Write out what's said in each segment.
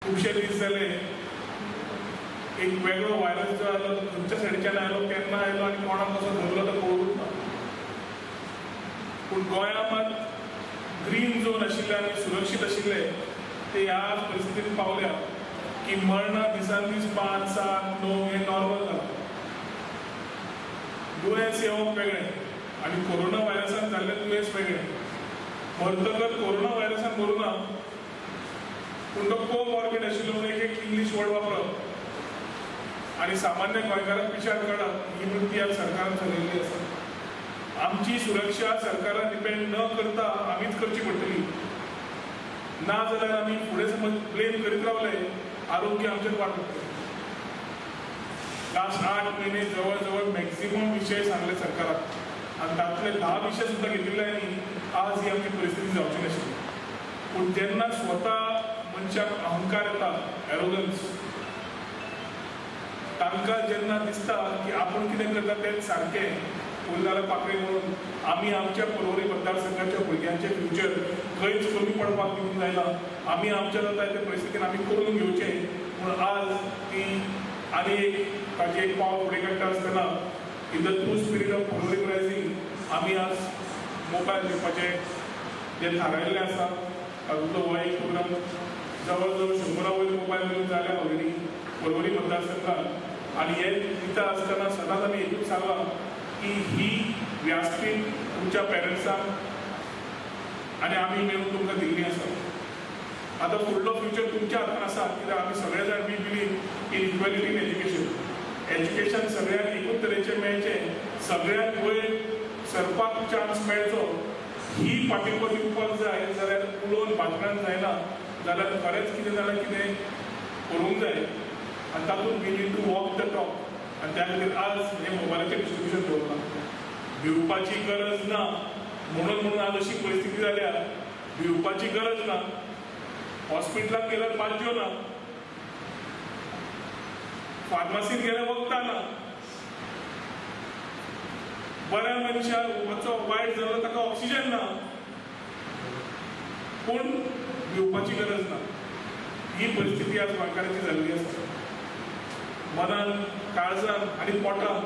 खुबशे दीस जाले एक वेगळो व्हायरस जो आयलो खंयच्या सायडीच्यान आयलो केन्ना आयलो आनी कोणाक कसो धरलो तो कळूंक ना. पूण गोंयांत मात ग्रीन झोन आशिल्ले आनी सुरक्षीत आशिल्ले ते ह्या परिस्थितीन पावल्या की मरणां दिसान दीस 5, 7, 9 हे नॉर्मल जाला. दुयेंस येवप वेगळें आनी कोरोना व्हायरसान जाल्लें दुयेंस वेगळें. मरतकर कोरोना व्हायरसान मरूं ना, पूण तो कोमॉर्बिड आशिल्लो म्हणून एक इंग्लीश वर्ड वापरप आनी सामान्य गोंयकाराक पिशार काडप ही वृत्ती ह्या सरकारान चलयल्ली आसा. आमची सुरक्षा सरकारान डिपेंड न करता आमीच करची पडटली. ना जाल्यार आमी फुडें समज ब्लेम करीत रावले आरोग्य आमचेर वाडटलें. लास्ट 8 म्हयने जवळ जवळ मॅक्झिमम विशय सांगले सरकाराक आनी तातूंतले 10 विशय सुद्दां घेतिल्ल्यानी आज ही आमची परिस्थिती जावची नाशिल्ली. पूण जेन्ना स्वता मनशाक अहंकार येता, एरोगन्स, तांकां जेन्ना दिसता की आपूण कितें करता तेंच सारकें, उरलेले पाकळी म्हणून आमी आमच्या पर्वरी मतदारसंघाच्या भुरग्यांचे फ्युचर खंयच कमी पडपाक दिवंक जायना, आमी आमच्या जाता ते परिस्थितीन आमी करून घेवचे म्हणून आज ती आनी एक ताजें एक पावल फुडें काडटा आसतना in the true spirit of Porvorim rising आमी आज मोबायल दिवपाचें जें थारायिल्लें आसा. तातूंतलो हो एक प्रोग्राम जवळ जवळ 100 वयर मोबायल दिवन जाल्या ऑलरेडी पर्वरी मतदारसंघात. आनी हे दिता आसतना सदांच आमी हेतूच सांगलां की ही व्यासपीठ तुमच्या पेरंट्सांक आनी आमी मेळून तुमकां दिल्ली आसा. आतां फुडलो फ्युचर तुमच्या हातान आसा, कित्याक आमी सगळे जाण we believe in equality in education. Education सगळ्यांक एकूच तरेचें मेळचें, सगळ्यांक वयर सरपाक चान्स मेळचो ही पाठिंबो दिवपाक जाय. जाल्यार उलोवन भाशणान जायना, जाल्यार खरेंच कितें जाल्यार कितें करूंक जाय आनी तातूंत we need to walk the talk. आनी त्या खातीर आज हे मोबायलाचें डिस्ट्रिब्युशन दवरलां. भिवपाची गरज ना म्हणून आज अशी परिस्थिती जाल्या. भिवपाची गरज ना, हॉस्पिटलाक गेल्यार बाज्यो ना, फार्मासीत गेल्यार वखदां ना, बऱ्या मनशाक मातसो वायट जालो ताका ऑक्सिजन ना, पूण भिवपाची गरज ना. ही परिस्थिती आज गोंयकारांची जाल्ली आसा. मनान, काळजान आनी पोटान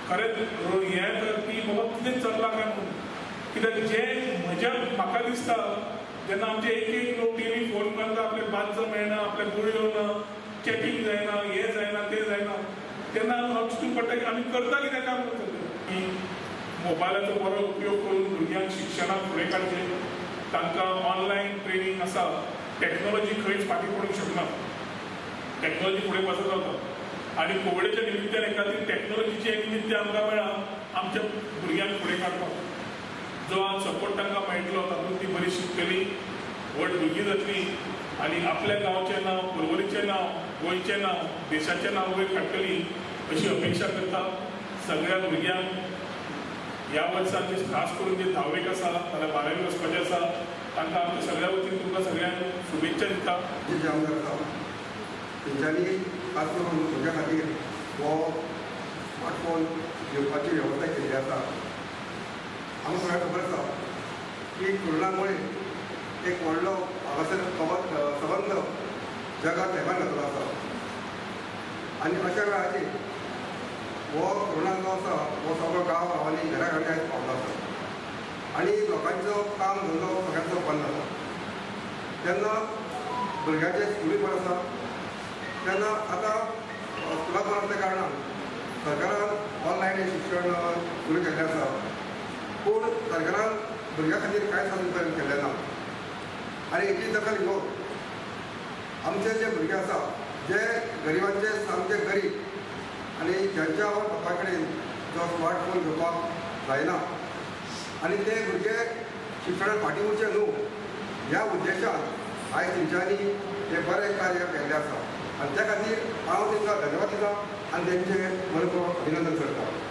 खरेंच हें करपी बाबा कितें चल्लां काय म्हणून. कित्याक जें म्हाका दिसता जेन्ना आमचे एक लोक टीव्ही फोन करता, आपले बाच्चो मेळना, आपल्या गुळयो ना, चॅकींग जायना, हें जायना तें जायना, तेन्ना हांव चिंतून पडटा की आमी करता कितें काम करता की मोबायलाचो बरो उपयोग करून भुरग्यांक शिक्षणाक फुडें काडचें. तांकां ऑनलायन ट्रेनींग आसा. टॅक्नॉलॉजी खंयच फाटीं पडूंक शकना. टॅक्नॉलॉजी फुडें वचत रावता आनी कोविडाच्या निमित्यान हे खातीर टॅक्नॉलॉजीचें एक निमित्य आमकां मेळ्ळा आमच्या भुरग्यांक फुडें काडपाक. जो आज सपोर्ट तांकां मेळटलो तातूंत ती बरी शिकतली, व्हड भुरगीं जातली आनी आपल्या गांवचें नांव, पर्वरीचें नांव, गोंयचें नांव, देशाचें नांव वयर काडटली अशी अपेक्षा करता. सगळ्या भुरग्यांक ह्या वर्सान जे खास करून जे 10वेक आसा नाजाल्यार 12वेक वचपाचें आसा तांकां आमच्या सगळ्या वतीन तुमकां सगळ्यांक शुभेच्छा दिता. जे आमदार आसा तेंच्यांनी खास करून भुरग्यां खातीर हो स्मार्टफोन घेवपाची वेवस्था केल्ली आसा. आमकां सगळ्यांक खबर आसा की कोरोनामुळे एक व्हडलो संबंध जगात नेमान घातलो आसा. आनी अशा वेळाचेर हो कोरोना जो आसा हो सगळो गांव गांवांनी घरा घरा आयज पावलो आसा आनी लोकांचो काम धंदो सगळ्यांचो बंद आसा. तेन्ना भुरग्यांचे स्कुली बंद आसा, तेन्ना आतां स्कुलां बंद आसल्या कारणान सरकारान ऑनलायन शिक्षण सुरू केल्लें आसा. पूण सरकारान भुरग्यां खातीर कांय साधन केल्लें ना. आनी हेची दखल घेवन आमचे जे भुरगे आसा जे गरिबांचे सामके गरीब आनी ज्यांच्या बापा कडेन जो स्मार्टफोन घेवपाक जायना आनी ते भुरगे शिक्षणाक फाटीं उरचे न्हू ह्या उद्देशान आयज तेंच्यांनी हे बरें कार्य केल्लें आसा. आनी त्या खातीर हांव तांकां धन्यवाद दिता आनी तेंचें मनपूर्वक अभिनंदन करता.